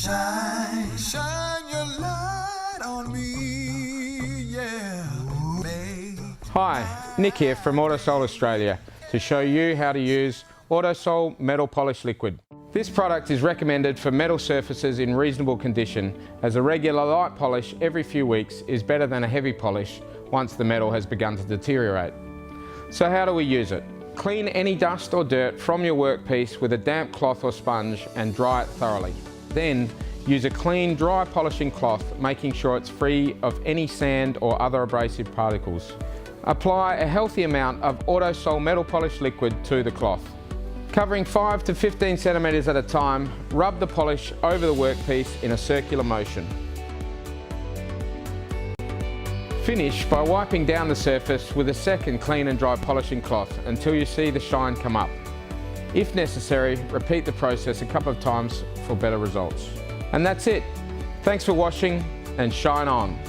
Shine, shine your light on me, yeah. Hi, Nick here from Autosol Australia to show you how to use Autosol Metal Polish Liquid. This product is recommended for metal surfaces in reasonable condition, as a regular light polish every few weeks is better than a heavy polish once the metal has begun to deteriorate. So how do we use it? Clean any dust or dirt from your workpiece with a damp cloth or sponge and dry it thoroughly. Then use a clean, dry polishing cloth, making sure it's free of any sand or other abrasive particles. Apply a healthy amount of Autosol Metal Polish Liquid to the cloth. Covering 5 to 15 centimetres at a time, rub the polish over the workpiece in a circular motion. Finish by wiping down the surface with a second clean and dry polishing cloth until you see the shine come up. If necessary, repeat the process a couple of times for better results. And that's it. Thanks for watching, and shine on.